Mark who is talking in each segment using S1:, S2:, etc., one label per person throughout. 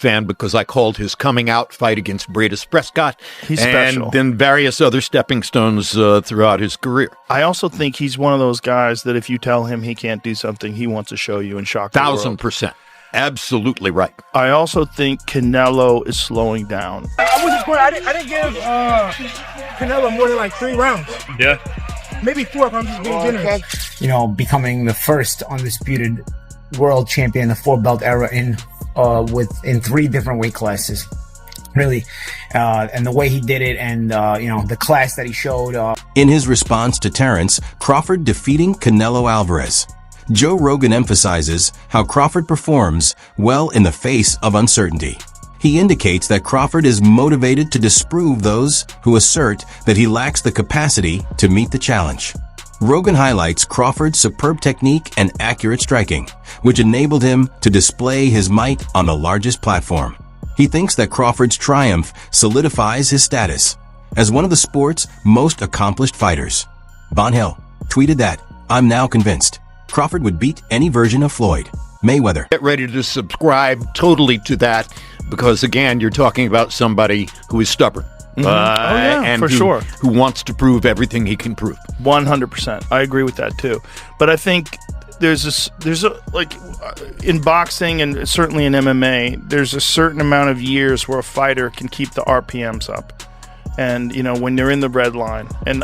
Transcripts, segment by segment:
S1: fan because I called his coming out fight against Bradis Prescott.
S2: He's
S1: and
S2: special.
S1: Then various other stepping stones throughout his career.
S2: I also think he's one of those guys that if you tell him he can't do something, he wants to show you and shock the world.
S1: 1,000%. Absolutely right.
S2: I also think Canelo is slowing down.
S3: I was just going. I didn't give Canelo more than like 3 rounds.
S4: Yeah.
S3: Maybe 4 if I'm just being generous.
S5: You know, becoming the first undisputed world champion in the 4-belt era in 3 different weight classes. Really, and the way he did it, and you know, the class that he showed.
S6: In his response to Terence, Crawford defeating Canelo Alvarez, Joe Rogan emphasizes how Crawford performs well in the face of uncertainty. He indicates that Crawford is motivated to disprove those who assert that he lacks the capacity to meet the challenge. Rogan highlights Crawford's superb technique and accurate striking, which enabled him to display his might on the largest platform. He thinks that Crawford's triumph solidifies his status as one of the sport's most accomplished fighters. Bon Hill tweeted that, "I'm now convinced Crawford would beat any version of Floyd Mayweather."
S1: Get ready to subscribe totally to that because, again, you're talking about somebody who is stubborn. And
S2: for sure.
S1: Who wants to prove everything he can prove.
S2: 100%. I agree with that too. But I think there's in boxing and certainly in MMA, there's a certain amount of years where a fighter can keep the RPMs up. And, you know, when they're in the red line, and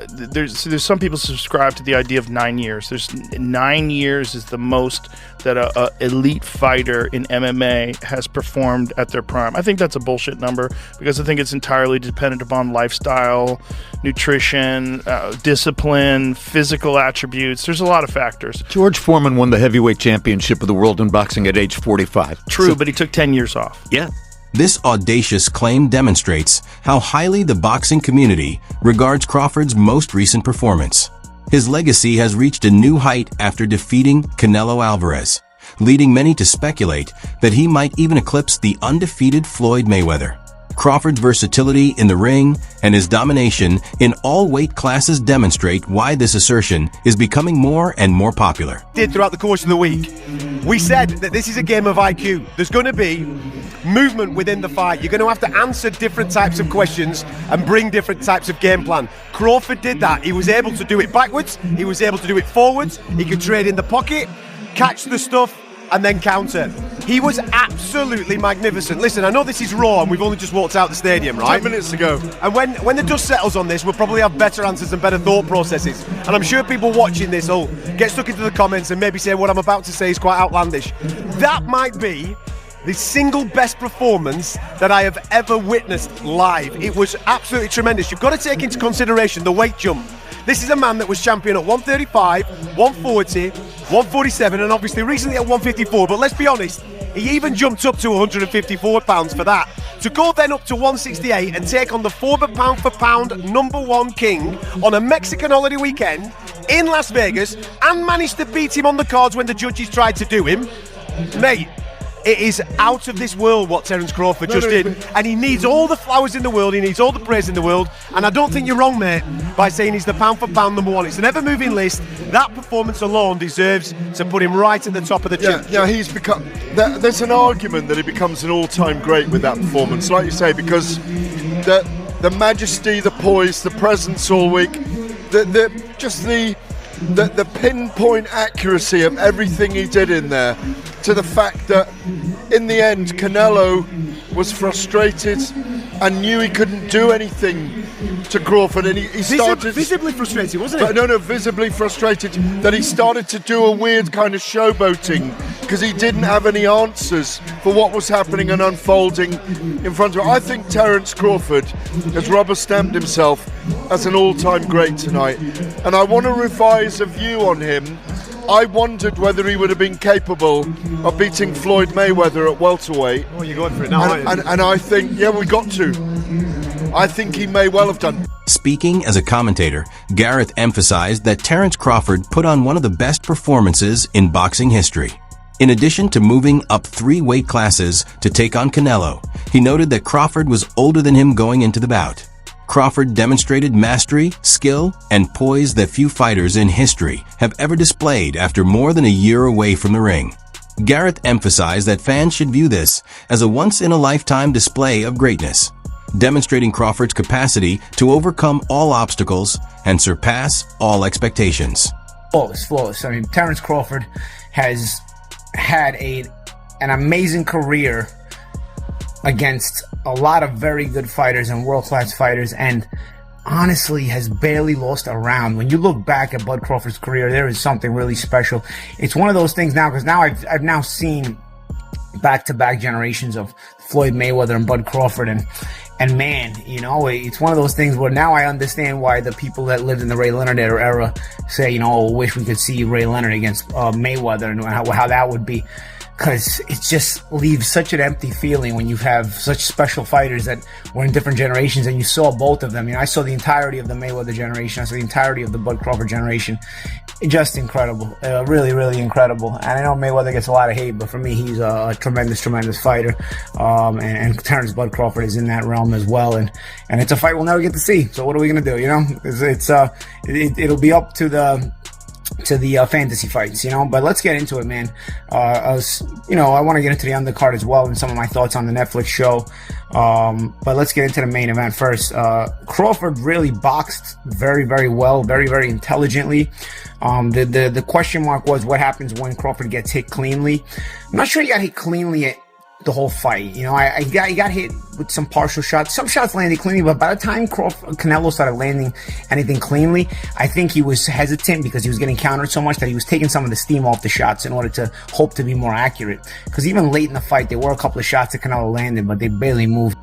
S2: there's some people subscribe to the idea of 9 years. There's 9 years is the most that a elite fighter in MMA has performed at their prime. I think that's a bullshit number because I think it's entirely dependent upon lifestyle, nutrition, discipline, physical attributes. There's a lot of factors.
S1: George Foreman won the heavyweight championship of the world in boxing at age 45.
S2: True, but he took 10 years off.
S1: Yeah.
S6: This audacious claim demonstrates how highly the boxing community regards Crawford's most recent performance. His legacy has reached a new height after defeating Canelo Alvarez, leading many to speculate that he might even eclipse the undefeated Floyd Mayweather. Crawford's versatility in the ring and his domination in all weight classes demonstrate why this assertion is becoming more and more popular.
S7: Throughout the course of the week, we said that this is a game of IQ. There's going to be movement within the fight. You're going to have to answer different types of questions and bring different types of game plan. Crawford did that. He was able to do it backwards. He was able to do it forwards. He could trade in the pocket, catch the stuff, and then counter. He was absolutely magnificent. Listen, I know this is raw and we've only just walked out the stadium, right?
S8: 10 minutes ago.
S7: And when the dust settles on this, we'll probably have better answers and better thought processes. And I'm sure people watching this will get stuck into the comments and maybe say what I'm about to say is quite outlandish. That might be the single best performance that I have ever witnessed live. It was absolutely tremendous. You've got to take into consideration the weight jump. This is a man that was champion at 135, 140, 147, and obviously recently at 154. But let's be honest, he even jumped up to 154 pounds for that. To go then up to 168 and take on the former pound for pound #1 king on a Mexican holiday weekend in Las Vegas and managed to beat him on the cards when the judges tried to do him, mate. It is out of this world what Terence Crawford just did, and he needs all the flowers in the world, he needs all the praise in the world, and I don't think you're wrong, mate, by saying he's the pound for pound #1. It's an ever-moving list. That performance alone deserves to put him right at the top of the championship.
S8: Yeah, he's become. There's an argument that he becomes an all-time great with that performance, like you say, because the majesty, the poise, the presence all week, the pinpoint accuracy of everything he did in there, to the fact that in the end Canelo was frustrated and knew he couldn't do anything to Crawford, and he started
S7: visibly frustrated, wasn't he?
S8: No, visibly frustrated that he started to do a weird kind of showboating because he didn't have any answers for what was happening and unfolding in front of him. I think Terence Crawford has rubber-stamped himself as an all-time great tonight, and I want to revise a view on him. I wondered whether he would have been capable of beating Floyd Mayweather at welterweight.
S7: Oh, you're going for it now, aren't you?
S8: And I think, yeah, we got to. I think he may well have done.
S6: Speaking as a commentator, Gareth emphasized that Terence Crawford put on one of the best performances in boxing history. In addition to moving up 3 weight classes to take on Canelo, he noted that Crawford was older than him going into the bout. Crawford demonstrated mastery, skill, and poise that few fighters in history have ever displayed after more than a year away from the ring. Gareth emphasized that fans should view this as a once-in-a-lifetime display of greatness, demonstrating Crawford's capacity to overcome all obstacles and surpass all expectations.
S5: Flawless. I mean, Terence Crawford has had an amazing career against a lot of very good fighters and world-class fighters, and honestly has barely lost a round. When you look back at Bud Crawford's career, there is something really special. It's one of those things now, because now I've now seen back-to-back generations of Floyd Mayweather and Bud Crawford, and man, you know, it's one of those things where now I understand why the people that lived in the Ray Leonard era say, you know, wish we could see Ray Leonard against Mayweather, and how that would be. Because it just leaves such an empty feeling when you have such special fighters that were in different generations, and you saw both of them. You know, I saw the entirety of the Mayweather generation. I saw the entirety of the Bud Crawford generation. Just incredible. Really, really incredible. And I know Mayweather gets a lot of hate, but for me, he's a tremendous, tremendous fighter. And Terence Bud Crawford is in that realm as well. And it's a fight we'll never get to see. So what are we going to do? You know, it'll be up to the fantasy fights, you know. But let's get into it, man. I want to get into the undercard as well and some of my thoughts on the Netflix show. But let's get into the main event first. Crawford really boxed very, very well, very, very intelligently. The question mark was what happens when Crawford gets hit cleanly. I'm not sure he got hit cleanly the whole fight. You know, he got hit with some partial shots. Some shots landed cleanly, but by the time Canelo started landing anything cleanly, I think he was hesitant because he was getting countered so much that he was taking some of the steam off the shots in order to hope to be more accurate. Because even late in the fight, there were a couple of shots that Canelo landed, but they barely moved.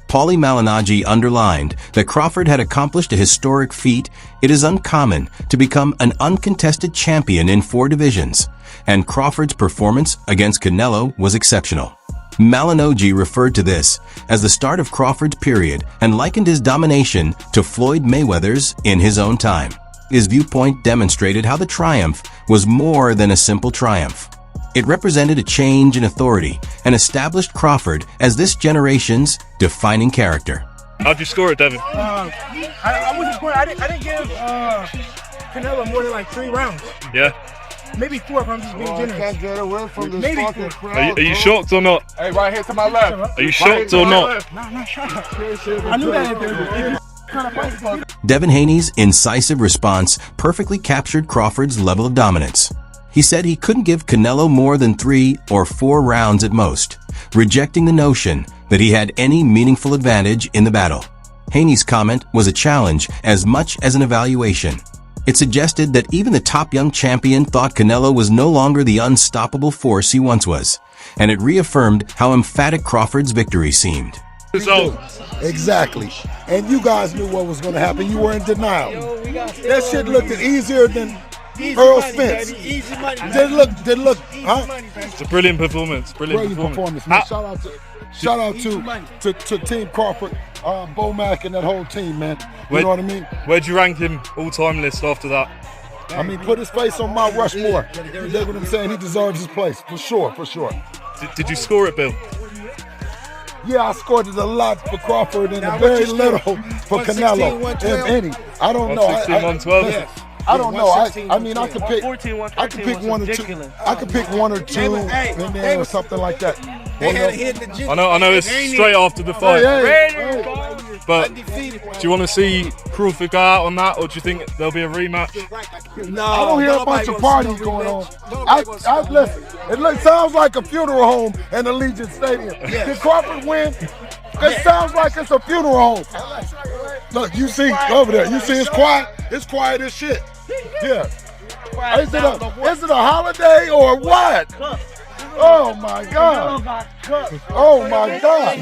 S6: Paulie Malignaggi underlined that Crawford had accomplished a historic feat. It is uncommon to become an uncontested champion in 4 divisions, and Crawford's performance against Canelo was exceptional. Malignaggi referred to this as the start of Crawford's period and likened his domination to Floyd Mayweather's in his own time. His viewpoint demonstrated how the triumph was more than a simple triumph. It represented a change in authority and established Crawford as this generation's defining character.
S4: How'd you score it, Devin?
S3: I wasn't scoring. I didn't give Canelo more than like 3 rounds.
S4: Yeah.
S3: Maybe 4 if I'm just being generous.
S8: Can't get away from this
S3: Maybe
S8: fucking
S3: 4.
S8: crowd.
S4: Are you shocked or not?
S8: Hey, right here to my left.
S4: Are you shocked or not?
S3: Nah, I'm not shocked. I knew that if there was
S6: Devin Haney's incisive response perfectly captured Crawford's level of dominance. He said he couldn't give Canelo more than 3 or 4 rounds at most, rejecting the notion that he had any meaningful advantage in the battle. Haney's comment was a challenge as much as an evaluation. It suggested that even the top young champion thought Canelo was no longer the unstoppable force he once was, and it reaffirmed how emphatic Crawford's victory seemed.
S8: Exactly. And you guys knew what was going to happen. You were in denial. That shit looked easier than Earl Spence. Did look, huh?
S4: It's a brilliant performance. Brilliant performance.
S8: Man. Shout out to Team Crawford, Bo Mack, and that whole team, man. You know what I mean?
S4: Where'd you rank him all-time list after that?
S8: I mean, put his face on Mount Rushmore. You know what I'm saying? He deserves his place, for sure.
S4: Did you score it, Bill?
S8: Yeah, I scored it a lot for Crawford and a very little for Canelo, if any. I don't know.
S4: 116, 112?
S8: I don't know. I mean, I could pick 1 or 2. I could pick 1 or 2 in there or something like that.
S4: I know it's straight after the fight. But do you want to see Crawford go out on that, or do you think there'll be a rematch?
S8: No, I don't hear a bunch of parties going on. I listen. It sounds like a funeral home in Allegiant Stadium. Did Crawford win? It sounds like it's a funeral home. Look, you see over there. You see it's quiet. It's quiet as shit. Yeah. Is it a holiday or what? Oh my God. Oh my God.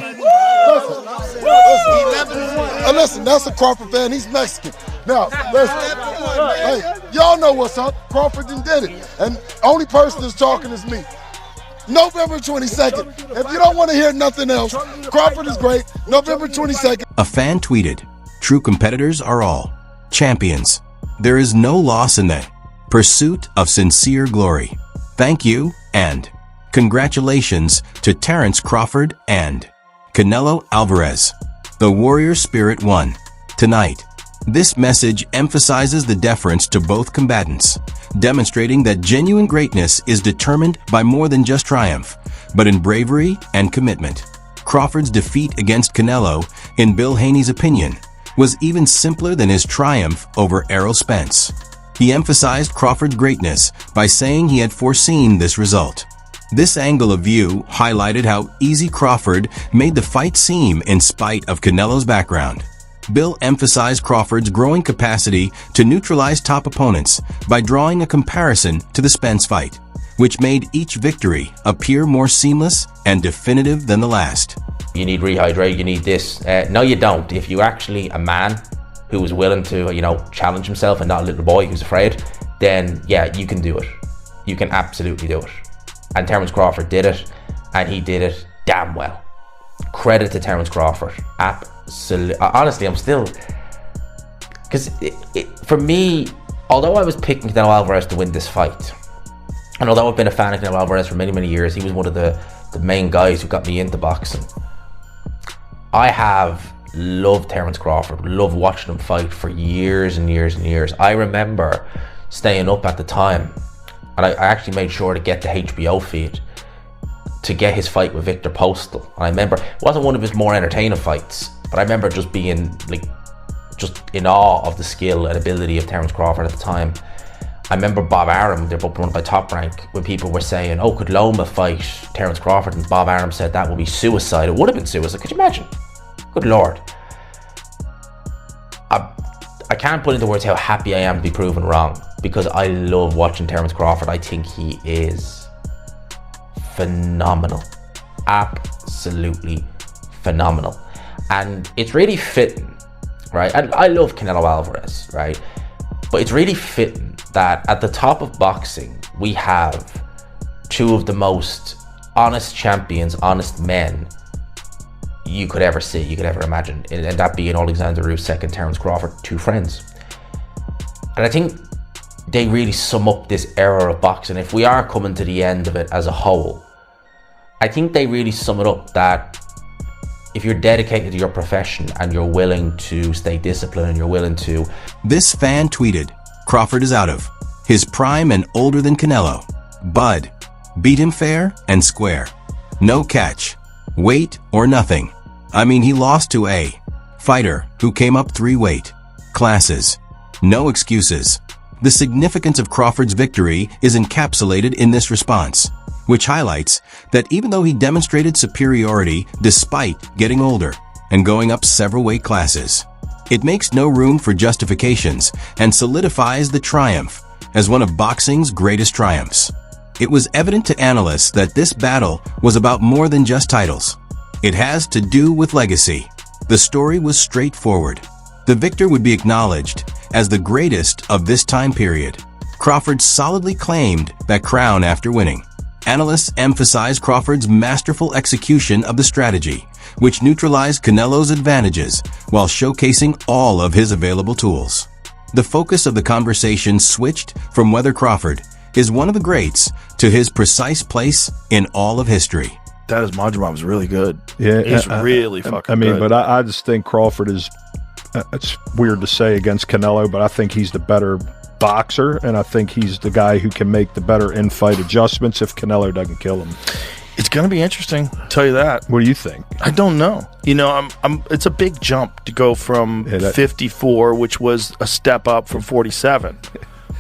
S8: Listen, that's a Crawford fan. He's Mexican. Now, listen. Hey, y'all know what's up. Crawford done did it. And only person that's talking is me. November 22nd. If you don't want to hear nothing else, Crawford is great. November 22nd.
S6: A fan tweeted, "True competitors are all champions. There is no loss in the pursuit of sincere glory. Thank you and congratulations to Terence Crawford and Canelo Alvarez. The warrior spirit won tonight. This message emphasizes the deference to both combatants, demonstrating that genuine greatness is determined by more than just triumph, but in bravery and commitment. Crawford's defeat against Canelo, in Bill Haney's opinion, was even simpler than his triumph over Errol Spence. He emphasized Crawford's greatness by saying he had foreseen this result. This angle of view highlighted how easy Crawford made the fight seem in spite of Canelo's background. Bill emphasized Crawford's growing capacity to neutralize top opponents by drawing a comparison to the Spence fight, which made each victory appear more seamless and definitive than the last.
S9: You need rehydrate, you need this. No, you don't. If you actually a man who is willing to, challenge himself and not a little boy who's afraid, then yeah, you can do it. You can absolutely do it. And Terence Crawford did it, and he did it damn well. Credit to Terence Crawford. Absolutely. Honestly, I'm still... Because for me, although I was picking Canelo Alvarez to win this fight, and although I've been a fan of Canelo Alvarez for many, many years, he was one of the main guys who got me into boxing. I have loved Terence Crawford, loved watching him fight for years and years and years. I remember staying up at the time, and I actually made sure to get the HBO feed to get his fight with Victor Postal. And I remember, it wasn't one of his more entertaining fights, but I remember just being just in awe of the skill and ability of Terence Crawford at the time. I remember Bob Arum, they're both run by Top Rank, when people were saying, oh, could Loma fight Terence Crawford? And Bob Arum said that would be suicide. It would have been suicide. Could you imagine? Good Lord. I can't put into words how happy I am to be proven wrong, because I love watching Terence Crawford. I think he is phenomenal. Absolutely phenomenal. And it's really fitting, right? And I love Canelo Alvarez, right? But it's really fitting that at the top of boxing, we have two of the most honest champions, honest men you could ever see, you could ever imagine. And that being Alexander Usyk and Terence Crawford, two friends. And I think they really sum up this era of boxing. If we are coming to the end of it as a whole, I think they really sum it up that if you're dedicated to your profession and you're willing to stay disciplined and you're willing to...
S6: This fan tweeted, Crawford is out of his prime and older than Canelo. Bud, beat him fair and square. No catch, weight or nothing. I mean, he lost to a fighter who came up 3 weight classes. No excuses. The significance of Crawford's victory is encapsulated in this response, which highlights that even though he demonstrated superiority despite getting older and going up several weight classes, it makes no room for justifications and solidifies the triumph as one of boxing's greatest triumphs. It was evident to analysts that this battle was about more than just titles. It has to do with legacy. The story was straightforward. The victor would be acknowledged as the greatest of this time period. Crawford solidly claimed that crown after winning. Analysts emphasize Crawford's masterful execution of the strategy, which neutralized Canelo's advantages while showcasing all of his available tools. The focus of the conversation switched from whether Crawford is one of the greats to his precise place in all of history.
S2: That is Majumab was really good.
S10: Yeah,
S2: he's really fucking
S10: good.
S2: good.
S10: But I just think Crawford is, it's weird to say against Canelo, but I think he's the better boxer, and I think he's the guy who can make the better in-fight adjustments if Canelo doesn't kill him.
S2: It's going to be interesting, I'll tell you that.
S10: What do you think?
S2: I don't know. It's a big jump to go from 54, which was a step up from 47.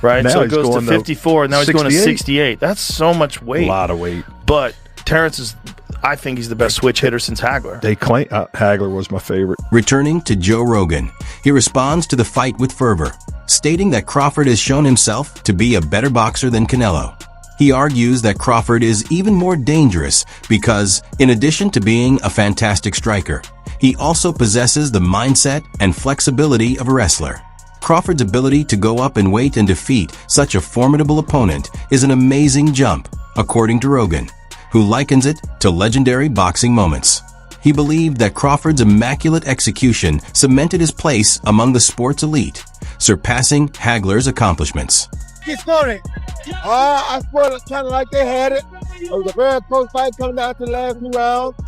S2: Right?
S10: Now
S2: So it goes to 54, and now he's going to 68. That's so much weight.
S10: A lot of weight.
S2: But Terence is, I think he's the best switch hitter since Hagler.
S10: They claim Hagler was my favorite.
S6: Returning to Joe Rogan, he responds to the fight with fervor, stating that Crawford has shown himself to be a better boxer than Canelo. He argues that Crawford is even more dangerous because, in addition to being a fantastic striker, he also possesses the mindset and flexibility of a wrestler. Crawford's ability to go up in weight and defeat such a formidable opponent is an amazing jump, according to Rogan, who likens it to legendary boxing moments. He believed that Crawford's immaculate execution cemented his place among the sport's elite, surpassing Hagler's accomplishments.
S3: Get started. I felt kind of like they had it. It was a very close fight coming down to the last 2 rounds,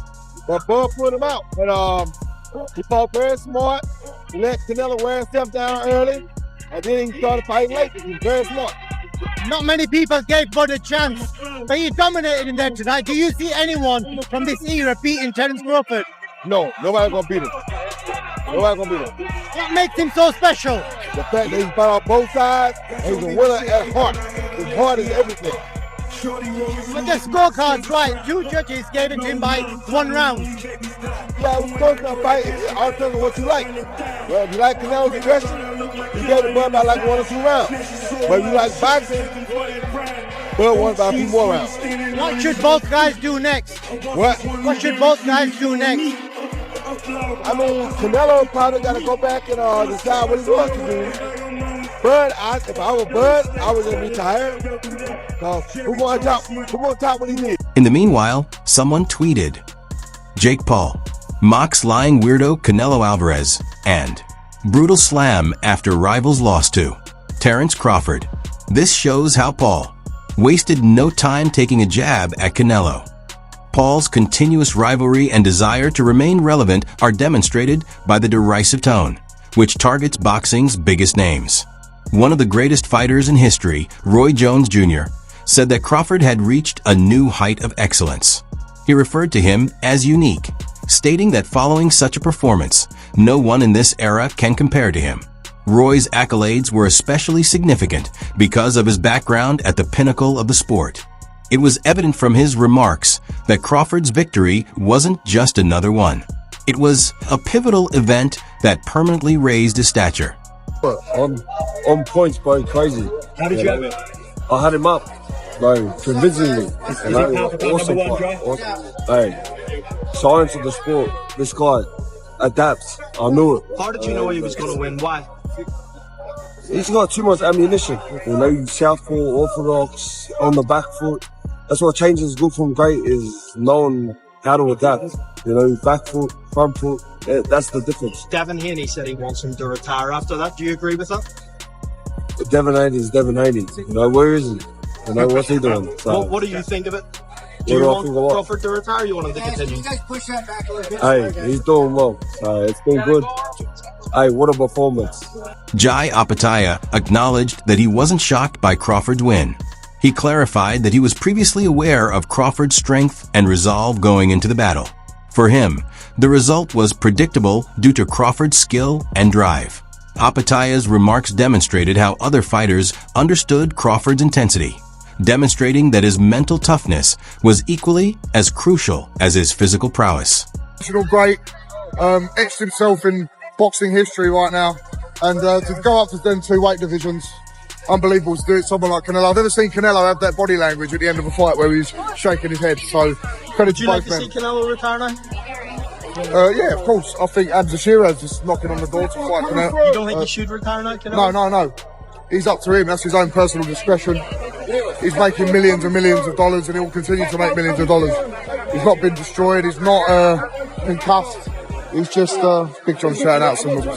S3: but Bud put him out. But he fought very smart. He let Canelo wear himself down early, and then he started fighting late. He was very smart.
S11: Not many people gave Bud a chance, but he dominated in there tonight. Do you see anyone from this era beating Terence Crawford?
S3: No, nobody's gonna beat him. Nobody's gonna beat him.
S11: What makes him so special?
S3: The fact that he fought on both sides, and he's a winner at heart. His heart is everything.
S11: But the scorecards right. 2 judges gave it to him by 1 round.
S3: Yeah, we're supposed to fight. It all depends on what you like. Well, if you like Canelo's aggression, you gave the Bud by like 1 or 2 rounds. But if you like boxing, Bud won by a few more rounds.
S11: What should both guys do next? What should both guys do next?
S3: I mean, Canelo probably got to go back and decide what he wants to do. Bud, if I were Bud, I would just retire. Who gonna top what he did?
S6: In the meanwhile, someone tweeted, Jake Paul mocks lying weirdo Canelo Alvarez, and brutal slam after rivals lost to Terence Crawford. This shows how Paul wasted no time taking a jab at Canelo. Paul's continuous rivalry and desire to remain relevant are demonstrated by the derisive tone, which targets boxing's biggest names. One of the greatest fighters in history, Roy Jones Jr., said that Crawford had reached a new height of excellence. He referred to him as unique, stating that following such a performance, no one in this era can compare to him. Roy's accolades were especially significant because of his background at the pinnacle of the sport. It was evident from his remarks that Crawford's victory wasn't just another one. It was a pivotal event that permanently raised his stature.
S12: On points, bro, crazy.
S13: How did you have it?
S12: I had him up, bro, convincingly. Awesome fight. Hey, science of the sport. This guy adapts. I knew it.
S13: How did you know he was going to win? Why?
S12: He's got too much ammunition. You know, southpaw, orthodox, on the back foot. That's what changes good from great, is knowing how to adapt. You know, back foot, front foot. Yeah, that's the difference.
S13: Devin Haney said he wants him to retire after that. Do you agree with that?
S12: Devin Haney is Devin Haney. You know, where is he? You know, what's he doing? So,
S13: what do you think of it? Do you want Crawford to retire or you want him to continue?
S12: Hey, he's doing well. It's been good. Hey, what a performance.
S6: Jai Apataya acknowledged that he wasn't shocked by Crawford's win. He clarified that he was previously aware of Crawford's strength and resolve going into the battle. For him, the result was predictable due to Crawford's skill and drive. Apataya's remarks demonstrated how other fighters understood Crawford's intensity, demonstrating that his mental toughness was equally as crucial as his physical prowess.
S3: Great, etched himself in boxing history right now, and to go up to them 2 weight divisions, unbelievable to do it. Someone like Canelo, I've never seen Canelo have that body language at the end of a fight where he's shaking his head. So credit to both men.
S13: Would you like to see Canelo retire now?
S3: Yeah, of course. I think Abza Shiraz is knocking on the door to fight Canelo.
S13: You don't think he should retire now, Canelo?
S3: No. He's up to him. That's his own personal discretion. He's making millions and millions of dollars, and he will continue to make millions of dollars. He's not been destroyed. He's not concussed. He's just Big John shouting out some of the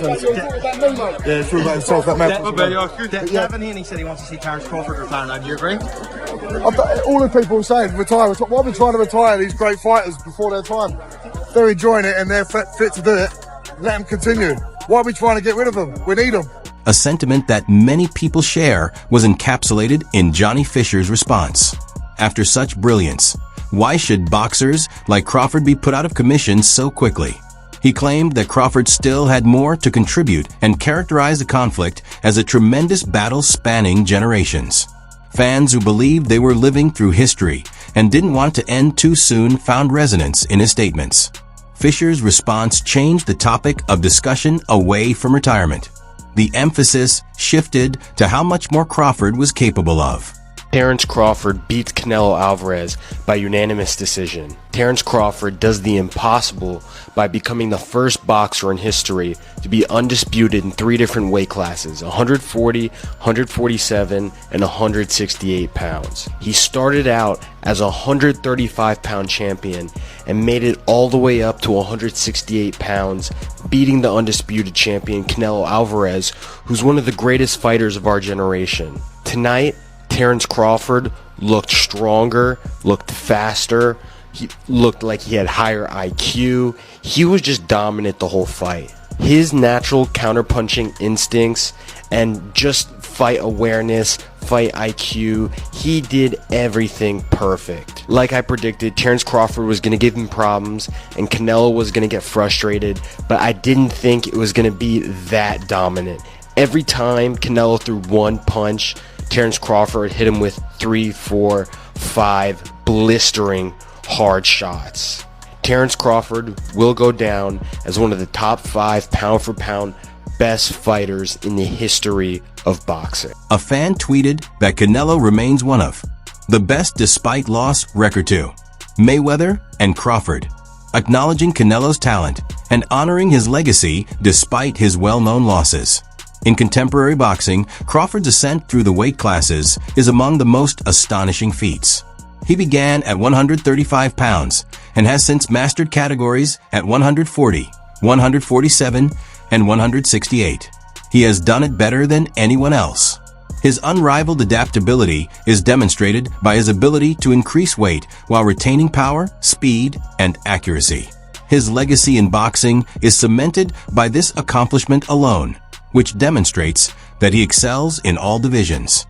S3: yeah, it's all about himself. That man.
S13: Devin Haney said he wants to see Terence Crawford retire now. Do you agree?
S3: All the people are saying retire. Why are we trying to retire these great fighters before their time? If they're enjoying it and they're fit to do it, let them continue. Why are we trying to get rid of them? We need them.
S6: A sentiment that many people share was encapsulated in Johnny Fisher's response. After such brilliance, why should boxers like Crawford be put out of commission so quickly? He claimed that Crawford still had more to contribute and characterized the conflict as a tremendous battle spanning generations. Fans who believed they were living through history and didn't want to end too soon found resonance in his statements. Fisher's response changed the topic of discussion away from retirement. The emphasis shifted to how much more Crawford was capable of.
S14: Terence Crawford beats Canelo Alvarez by unanimous decision. Terence Crawford does the impossible by becoming the first boxer in history to be undisputed in 3 different weight classes, 140, 147, and 168 pounds. He started out as a 135-pound champion and made it all the way up to 168 pounds, beating the undisputed champion Canelo Alvarez, who's one of the greatest fighters of our generation. Tonight, Terence Crawford looked stronger, looked faster, he looked like he had higher IQ. He was just dominant the whole fight. His natural counterpunching instincts and just fight awareness, fight IQ, he did everything perfect. Like I predicted, Terence Crawford was going to give him problems and Canelo was going to get frustrated, but I didn't think it was going to be that dominant. Every time Canelo threw one punch, Terence Crawford hit him with 3, 4, 5 blistering hard shots. Terence Crawford will go down as one of the top 5 pound-for-pound best fighters in the history of boxing.
S6: A fan tweeted that Canelo remains one of the best despite loss record to Mayweather and Crawford, acknowledging Canelo's talent and honoring his legacy despite his well-known losses. In contemporary boxing, Crawford's ascent through the weight classes is among the most astonishing feats. He began at 135 pounds and has since mastered categories at 140, 147, and 168. He has done it better than anyone else. His unrivaled adaptability is demonstrated by his ability to increase weight while retaining power, speed, and accuracy. His legacy in boxing is cemented by this accomplishment alone, which demonstrates that he excels in all divisions.